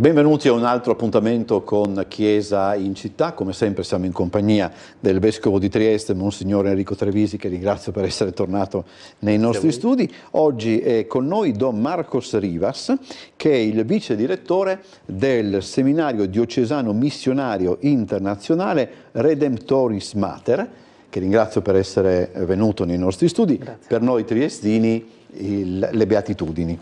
Benvenuti a un altro appuntamento con Chiesa in Città. Come sempre siamo in compagnia del Vescovo di Trieste, Monsignor Enrico Trevisi, che ringrazio per essere tornato nei nostri studi. Oggi è con noi Don Marcos Rivas, che è il vice direttore del Seminario Diocesano Missionario Internazionale Redemptoris Mater, che ringrazio per essere venuto nei nostri studi. Grazie. Per noi triestini le beatitudini.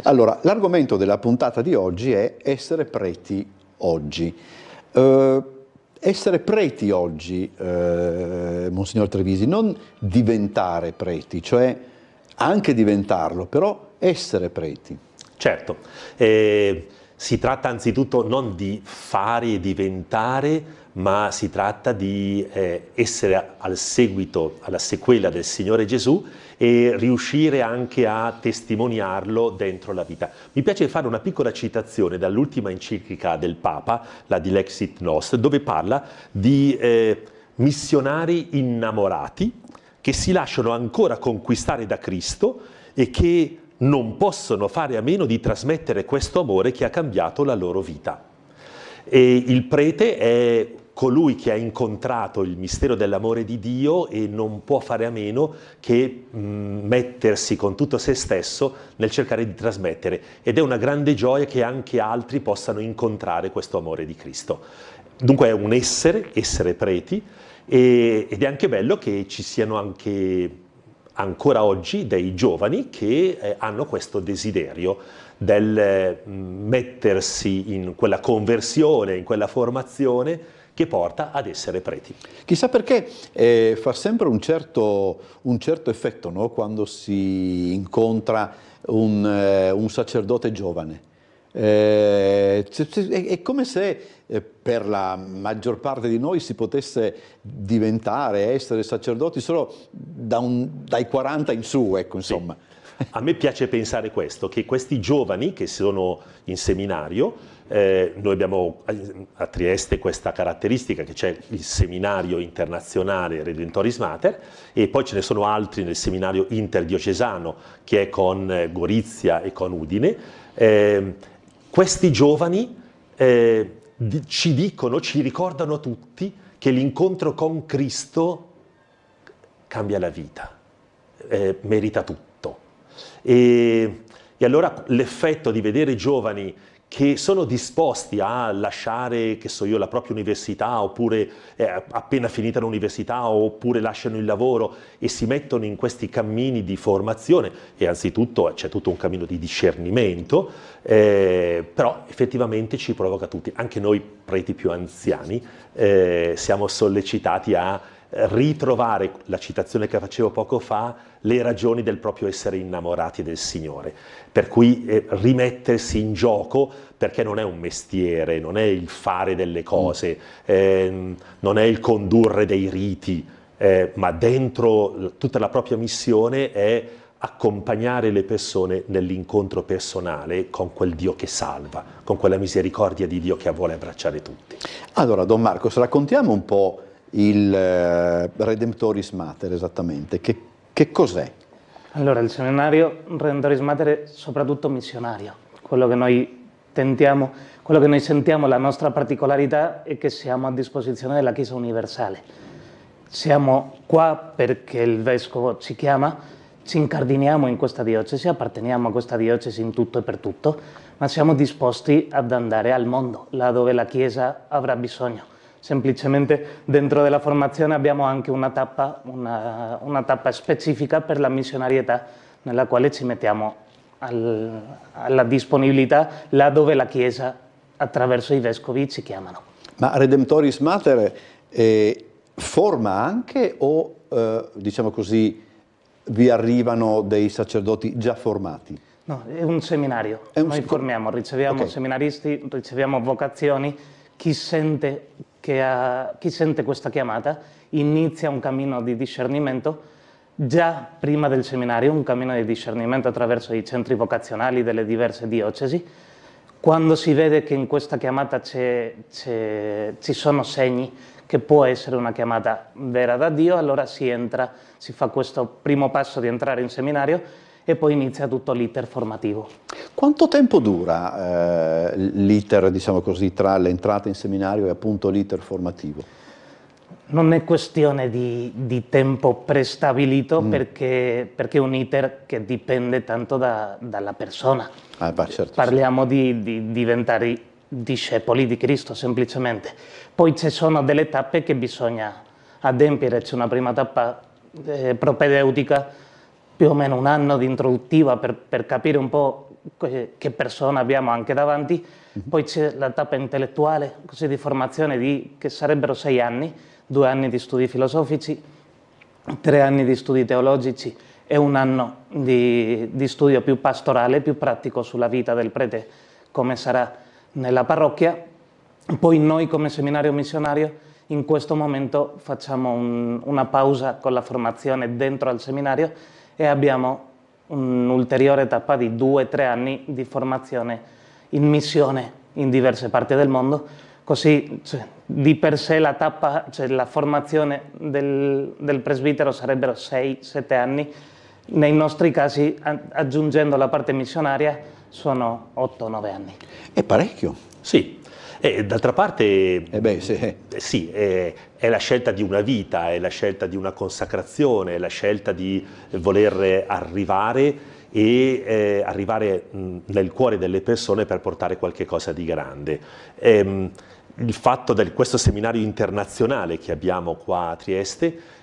Allora, l'argomento della puntata di oggi è essere preti oggi. Essere preti oggi, Monsignor Trevisi, non diventare preti, cioè anche diventarlo, però essere preti. Certo, si tratta anzitutto non di fare e diventare, ma si tratta di essere al seguito, alla sequela del Signore Gesù e riuscire anche a testimoniarlo dentro la vita. Mi piace fare una piccola citazione dall'ultima enciclica del Papa, la Dilexit Nos, dove parla di missionari innamorati che si lasciano ancora conquistare da Cristo e che non possono fare a meno di trasmettere questo amore che ha cambiato la loro vita. E il prete è colui che ha incontrato il mistero dell'amore di Dio e non può fare a meno che mettersi con tutto se stesso nel cercare di trasmettere. Ed è una grande gioia che anche altri possano incontrare questo amore di Cristo. Dunque è un essere preti, ed è anche bello che ci siano anche ancora oggi dei giovani che hanno questo desiderio del mettersi in quella conversione, in quella formazione che porta ad essere preti. Chissà perché fa sempre un certo effetto, no? Quando si incontra un sacerdote giovane. È come se per la maggior parte di noi si potesse diventare, essere sacerdoti solo dai 40 in su, ecco, insomma. Sì. A me piace pensare questo, che questi giovani che sono in seminario, noi abbiamo a Trieste questa caratteristica che c'è il seminario internazionale Redemptoris Mater e poi ce ne sono altri nel seminario interdiocesano che è con Gorizia e con Udine. Questi giovani ci ricordano a tutti che l'incontro con Cristo cambia la vita, merita tutto. E allora l'effetto di vedere giovani che sono disposti a lasciare, che so io, la propria università, oppure appena finita l'università, oppure lasciano il lavoro e si mettono in questi cammini di formazione, e anzitutto c'è tutto un cammino di discernimento, però effettivamente ci provoca tutti, anche noi preti più anziani, siamo sollecitati a ritrovare, la citazione che facevo poco fa, le ragioni del proprio essere innamorati del Signore, per cui rimettersi in gioco, perché non è un mestiere, non è il fare delle cose, non è il condurre dei riti, ma dentro tutta la propria missione è accompagnare le persone nell'incontro personale con quel Dio che salva, con quella misericordia di Dio che vuole abbracciare tutti. Allora, Don Marcos, raccontiamo un po' il Redemptoris Mater esattamente, che cos'è? Allora, il seminario Redemptoris Mater è soprattutto missionario. Quello che noi tentiamo, quello che noi sentiamo, la nostra particolarità è che siamo a disposizione della Chiesa universale. Siamo qua perché il Vescovo ci chiama, ci incardiniamo in questa diocesi, apparteniamo a questa diocesi in tutto e per tutto, ma siamo disposti ad andare al mondo, là dove la Chiesa avrà bisogno. Semplicemente dentro della formazione abbiamo anche una tappa specifica per la missionarietà, nella quale ci mettiamo alla disponibilità là dove la Chiesa attraverso i vescovi ci chiamano. Ma Redemptoris Mater forma anche o diciamo così vi arrivano dei sacerdoti già formati? No, è un seminario. Noi formiamo, riceviamo seminaristi, riceviamo vocazioni. Chi sente questa chiamata inizia un cammino di discernimento già prima del seminario, un cammino di discernimento attraverso i centri vocazionali delle diverse diocesi. Quando si vede che in questa chiamata ci sono segni che può essere una chiamata vera da Dio, allora si fa questo primo passo di entrare in seminario e poi inizia tutto l'iter formativo. Quanto tempo dura l'iter, diciamo così, tra l'entrata in seminario e appunto l'iter formativo? Non è questione di tempo prestabilito perché è un iter che dipende tanto dalla persona. Certo, Parliamo di diventare discepoli di Cristo semplicemente. Poi ci sono delle tappe che bisogna adempiere. C'è una prima tappa propedeutica, più o meno un anno di introduttiva per capire un po' che persona abbiamo anche davanti. Poi c'è la tappa intellettuale, così di formazione che sarebbero 6 anni, 2 anni di studi filosofici, 3 anni di studi teologici e 1 anno di studio più pastorale, più pratico sulla vita del prete, come sarà nella parrocchia. Poi noi come seminario missionario in questo momento facciamo una pausa con la formazione dentro al seminario e abbiamo un'ulteriore tappa di 2-3 anni di formazione in missione in diverse parti del mondo. Così di per sé la tappa, la formazione del presbitero sarebbero 6-7 anni. Nei nostri casi, aggiungendo la parte missionaria, sono 8-9 anni. È parecchio. Sì. D'altra parte, sì, è la scelta di una vita, è la scelta di una consacrazione, è la scelta di voler arrivare nel cuore delle persone per portare qualche cosa di grande. Il fatto di questo seminario internazionale che abbiamo qua a Trieste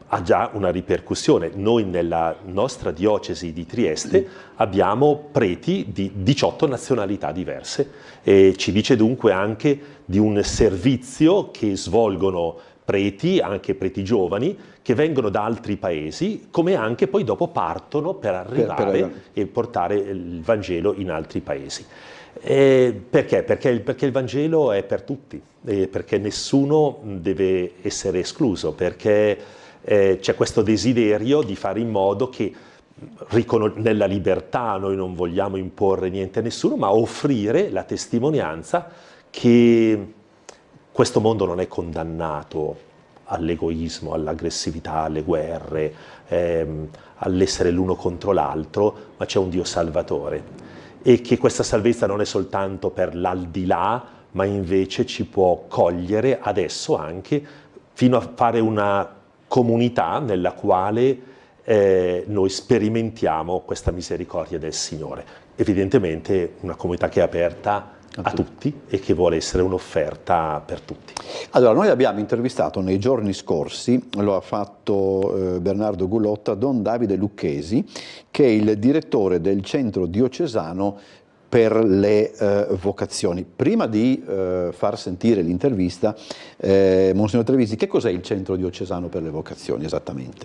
ha già una ripercussione. Noi nella nostra diocesi di Trieste abbiamo preti di 18 nazionalità diverse e ci dice dunque anche di un servizio che svolgono preti, anche preti giovani, che vengono da altri paesi, come anche poi dopo partono per arrivare e portare il Vangelo in altri paesi. Perché? Perché il Vangelo è per tutti, perché nessuno deve essere escluso, perché c'è questo desiderio di fare in modo che nella libertà noi non vogliamo imporre niente a nessuno, ma offrire la testimonianza che questo mondo non è condannato all'egoismo, all'aggressività, alle guerre, all'essere l'uno contro l'altro, ma c'è un Dio salvatore e che questa salvezza non è soltanto per l'aldilà, ma invece ci può cogliere adesso anche fino a fare una comunità nella quale noi sperimentiamo questa misericordia del Signore. Evidentemente una comunità che è aperta a tutti e che vuole essere un'offerta per tutti. Allora, noi abbiamo intervistato nei giorni scorsi, lo ha fatto Bernardo Gulotta, Don Davide Lucchesi, che è il direttore del centro diocesano per le vocazioni. Prima di far sentire l'intervista, Monsignor Trevisi, che cos'è il centro diocesano per le vocazioni esattamente?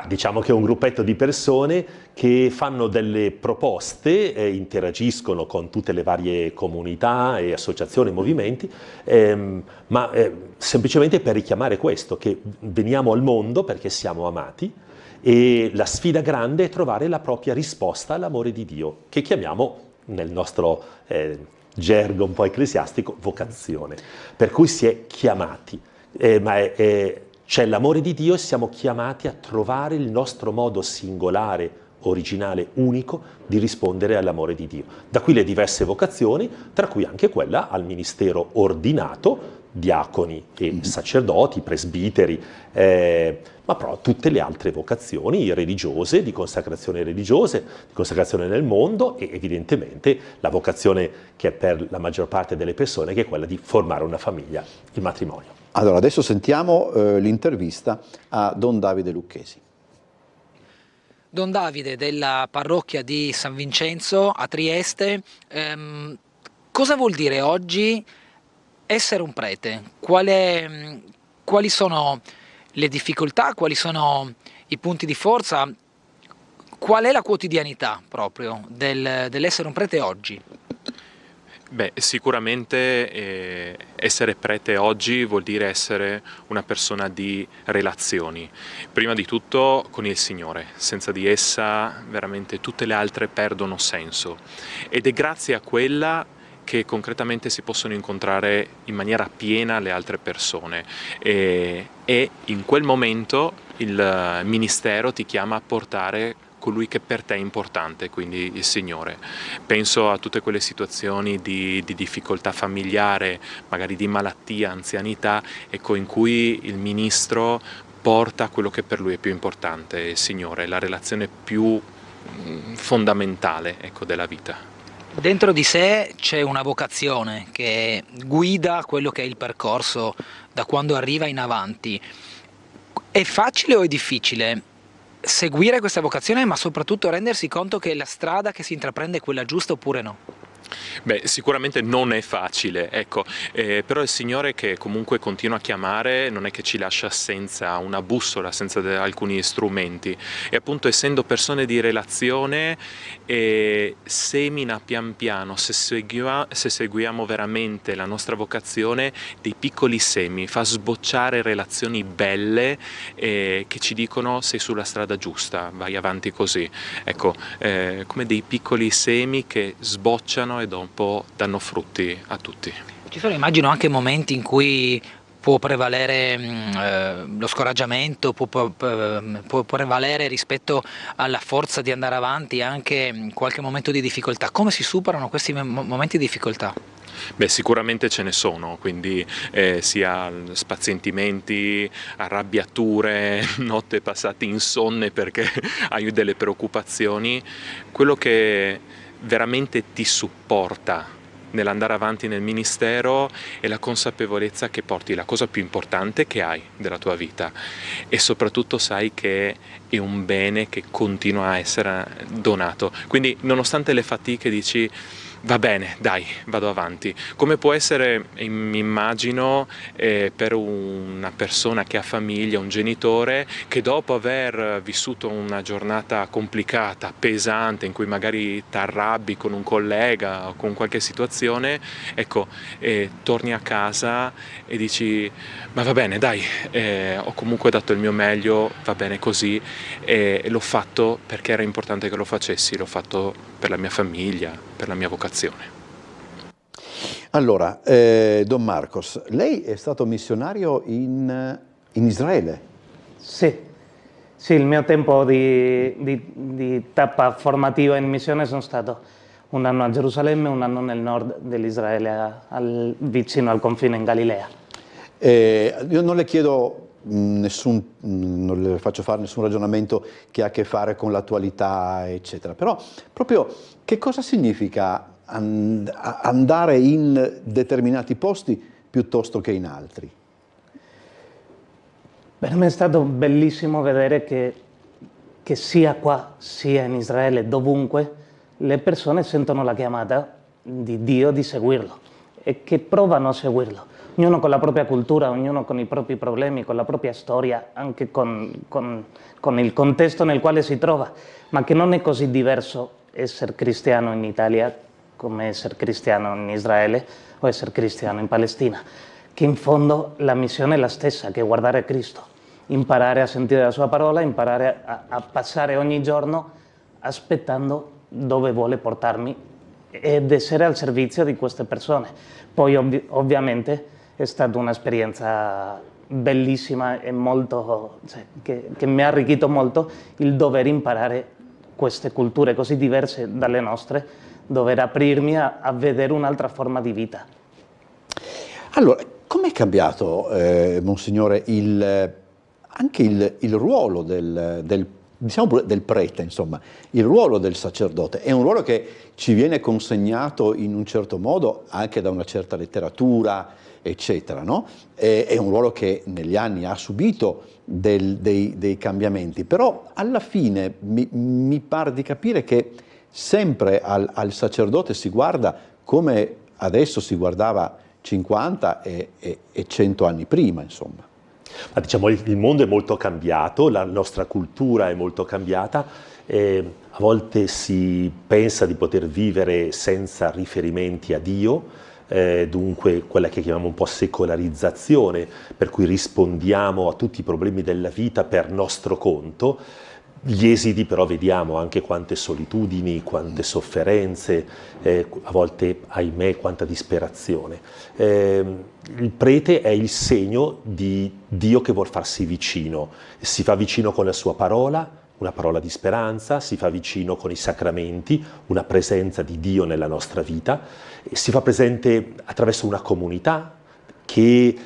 Diciamo che è un gruppetto di persone che fanno delle proposte, interagiscono con tutte le varie comunità e associazioni e movimenti, semplicemente per richiamare questo, che veniamo al mondo perché siamo amati e la sfida grande è trovare la propria risposta all'amore di Dio, che chiamiamo nel nostro gergo un po' ecclesiastico vocazione, per cui si è chiamati, c'è l'amore di Dio e siamo chiamati a trovare il nostro modo singolare, originale, unico di rispondere all'amore di Dio. Da qui le diverse vocazioni, tra cui anche quella al ministero ordinato, diaconi e sacerdoti, presbiteri, ma però tutte le altre vocazioni religiose, di consacrazione nel mondo e evidentemente la vocazione che è per la maggior parte delle persone, che è quella di formare una famiglia, il matrimonio. Allora, adesso sentiamo l'intervista a Don Davide Lucchesi. Don Davide della parrocchia di San Vincenzo a Trieste, cosa vuol dire oggi essere un prete? Quali sono le difficoltà, quali sono i punti di forza, qual è la quotidianità proprio dell'essere un prete oggi? Sicuramente essere prete oggi vuol dire essere una persona di relazioni, prima di tutto con il Signore. Senza di essa veramente tutte le altre perdono senso ed è grazie a quella che concretamente si possono incontrare in maniera piena le altre persone e in quel momento il ministero ti chiama a portare colui che per te è importante, quindi il Signore. Penso a tutte quelle situazioni di difficoltà familiare, magari di malattia, anzianità, ecco, in cui il ministro porta quello che per lui è più importante, il Signore, la relazione più fondamentale, ecco, della vita. Dentro di sé c'è una vocazione che guida quello che è il percorso da quando arriva in avanti. È facile o è difficile seguire questa vocazione, ma soprattutto rendersi conto che la strada che si intraprende è quella giusta oppure no? Beh, sicuramente non è facile, ecco, però il Signore che comunque continua a chiamare non è che ci lascia senza una bussola, senza alcuni strumenti, e appunto essendo persone di relazione semina pian piano, se seguiamo veramente la nostra vocazione, dei piccoli semi, fa sbocciare relazioni belle che ci dicono sei sulla strada giusta, vai avanti così, ecco, come dei piccoli semi che sbocciano e dopo danno frutti a tutti. Ci sono, immagino, anche momenti in cui può prevalere lo scoraggiamento, può prevalere rispetto alla forza di andare avanti anche qualche momento di difficoltà. Come si superano questi momenti di difficoltà? Beh, sicuramente ce ne sono, quindi sia spazientimenti, arrabbiature, notte passate insonne perché hai delle preoccupazioni. Quello che veramente ti supporta nell'andare avanti nel ministero è la consapevolezza che porti la cosa più importante che hai della tua vita e soprattutto sai che è un bene che continua a essere donato. Quindi nonostante le fatiche dici va bene, dai, vado avanti. Come può essere, mi immagino, per una persona che ha famiglia, un genitore, che dopo aver vissuto una giornata complicata, pesante, in cui magari ti arrabbi con un collega o con qualche situazione, ecco, torni a casa e dici, ma va bene, dai, ho comunque dato il mio meglio, va bene così, e l'ho fatto perché era importante che lo facessi, l'ho fatto per la mia famiglia, per la mia vocazione. Allora, Don Marcos, lei è stato missionario in Israele? Sì, il mio tempo di tappa formativa in missione sono stato un anno a Gerusalemme e un anno nel nord dell'Israele, vicino al confine in Galilea. Io non le chiedo non le faccio fare nessun ragionamento che ha a che fare con l'attualità, eccetera, però proprio che cosa significa andare in determinati posti piuttosto che in altri? Per me è stato bellissimo vedere che sia qua, sia in Israele, dovunque, le persone sentono la chiamata di Dio di seguirlo e che provano a seguirlo. Ognuno con la propria cultura, ognuno con i propri problemi, con la propria storia, anche con il contesto nel quale si trova, ma che non è così diverso essere cristiano in Italia come essere cristiano in Israele o essere cristiano in Palestina, che in fondo la missione è la stessa, che è guardare a Cristo, imparare a sentire la sua parola, imparare a passare ogni giorno aspettando dove vuole portarmi ed essere al servizio di queste persone. Poi ovviamente è stata un'esperienza bellissima e molto, che mi ha arricchito molto il dover imparare queste culture così diverse dalle nostre, dover aprirmi a vedere un'altra forma di vita. Allora, com'è cambiato, Monsignore, anche il ruolo diciamo del prete, insomma, il ruolo del sacerdote? È un ruolo che ci viene consegnato in un certo modo anche da una certa letteratura, eccetera, no? È un ruolo che negli anni ha subito dei cambiamenti, però alla fine mi pare di capire che sempre al sacerdote si guarda come adesso si guardava 50 e 100 anni prima, insomma. Ma diciamo, il mondo è molto cambiato, la nostra cultura è molto cambiata, a volte si pensa di poter vivere senza riferimenti a Dio, dunque quella che chiamiamo un po' secolarizzazione, per cui rispondiamo a tutti i problemi della vita per nostro conto. Gli esiti però vediamo anche quante solitudini, quante sofferenze, a volte, ahimè, quanta disperazione. Il prete è il segno di Dio che vuol farsi vicino, si fa vicino con la sua parola, una parola di speranza, si fa vicino con i sacramenti, una presenza di Dio nella nostra vita, e si fa presente attraverso una comunità che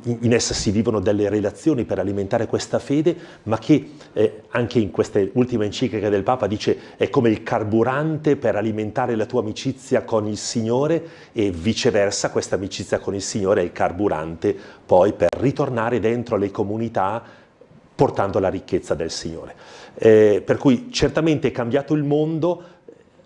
in essa si vivono delle relazioni per alimentare questa fede, ma che anche in queste ultime encicliche del Papa dice è come il carburante per alimentare la tua amicizia con il Signore, e viceversa questa amicizia con il Signore è il carburante poi per ritornare dentro le comunità portando la ricchezza del Signore. Per cui certamente è cambiato il mondo,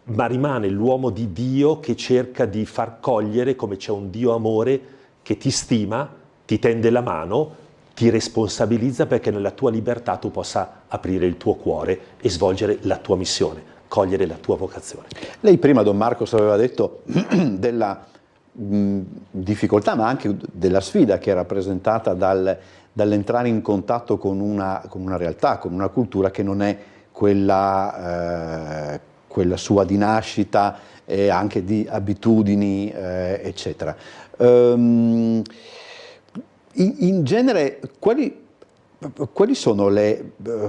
ma rimane l'uomo di Dio che cerca di far cogliere come c'è un Dio amore che ti stima, ti tende la mano, ti responsabilizza perché nella tua libertà tu possa aprire il tuo cuore e svolgere la tua missione, cogliere la tua vocazione. Lei prima, Don Marcos, aveva detto della difficoltà, ma anche della sfida che è rappresentata dall'entrare in contatto con una realtà, con una cultura che non è quella sua di nascita e anche di abitudini, eccetera. In genere, quali sono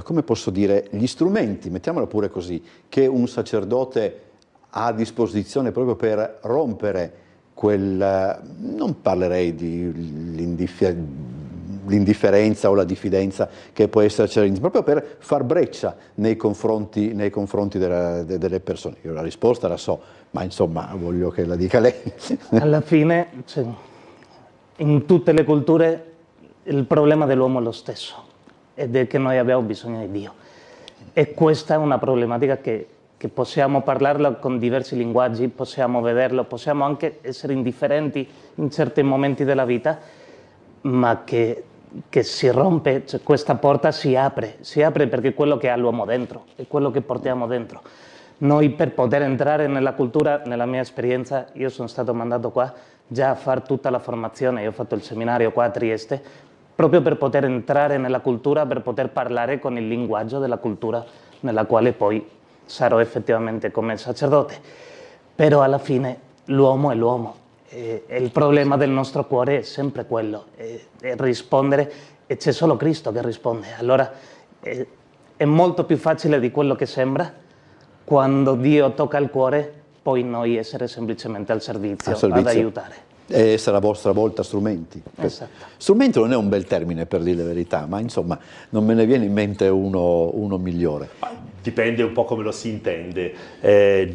come posso dire, gli strumenti, mettiamola pure così, che un sacerdote ha a disposizione proprio per rompere non parlerei di l'indifferenza o la diffidenza che può esserci all'inizio, proprio per far breccia nei confronti delle persone? Io la risposta la so, ma insomma voglio che la dica lei. Alla fine, cioè, in tutte le culture il problema dell'uomo è lo stesso, ed è che noi abbiamo bisogno di Dio. E questa è una problematica che possiamo parlarla con diversi linguaggi, possiamo vederlo, possiamo anche essere indifferenti in certi momenti della vita, ma che si rompe, cioè questa porta si apre perché è quello che ha l'uomo dentro, è quello che portiamo dentro. Noi per poter entrare nella cultura, nella mia esperienza, io sono stato mandato qua già a fare tutta la formazione, io ho fatto il seminario qua a Trieste, proprio per poter entrare nella cultura, per poter parlare con il linguaggio della cultura nella quale poi sarò effettivamente come sacerdote. Però alla fine l'uomo è l'uomo, e il problema del nostro cuore è sempre quello, è rispondere, e c'è solo Cristo che risponde. Allora è molto più facile di quello che sembra, quando Dio tocca il cuore, poi noi essere semplicemente al servizio. Ad aiutare. E essere a vostra volta strumenti. Esatto. Strumento non è un bel termine, per dire la verità, ma insomma non me ne viene in mente uno migliore. Dipende un po' come lo si intende.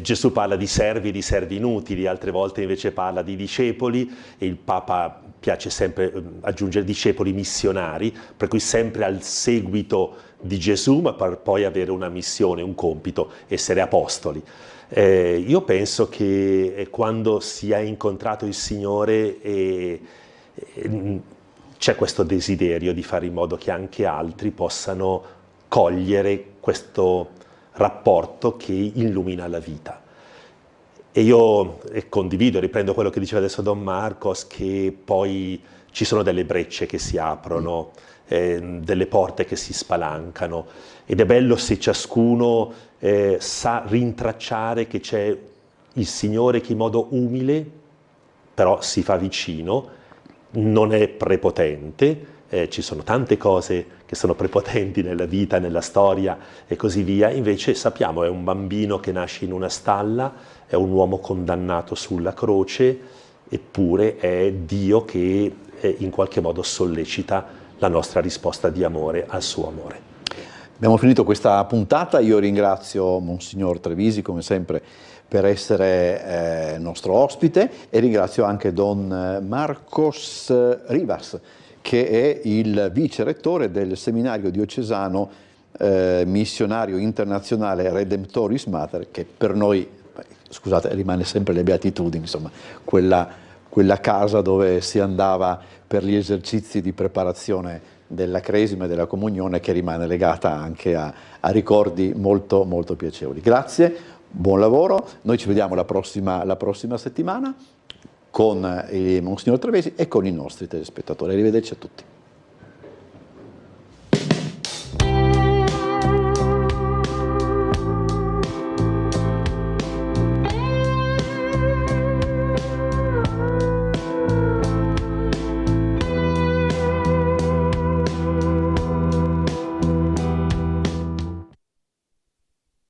Gesù parla di servi inutili, altre volte invece parla di discepoli, e il Papa piace sempre aggiungere discepoli missionari, per cui sempre al seguito di Gesù, ma per poi avere una missione, un compito, essere apostoli. Io penso che quando si è incontrato il Signore c'è questo desiderio di fare in modo che anche altri possano cogliere questo rapporto che illumina la vita. E io condivido, riprendo quello che diceva adesso Don Marcos, che poi ci sono delle brecce che si aprono, delle porte che si spalancano, ed è bello se ciascuno sa rintracciare che c'è il Signore che in modo umile però si fa vicino, non è prepotente. Ci sono tante cose che sono prepotenti nella vita, nella storia e così via, invece sappiamo è un bambino che nasce in una stalla, è un uomo condannato sulla croce, eppure è Dio che in qualche modo sollecita la nostra risposta di amore al suo amore. Abbiamo finito questa puntata, io ringrazio Monsignor Trevisi come sempre per essere nostro ospite, e ringrazio anche Don Marcos Rivas, che è il vice rettore del seminario diocesano missionario internazionale Redemptoris Mater, che per noi, scusate, rimane sempre le Beatitudini, insomma, quella casa dove si andava per gli esercizi di preparazione della Cresima e della Comunione, che rimane legata anche a ricordi molto, molto piacevoli. Grazie, buon lavoro, noi ci vediamo la prossima settimana con Monsignor Trevisi e con i nostri telespettatori. Arrivederci a tutti.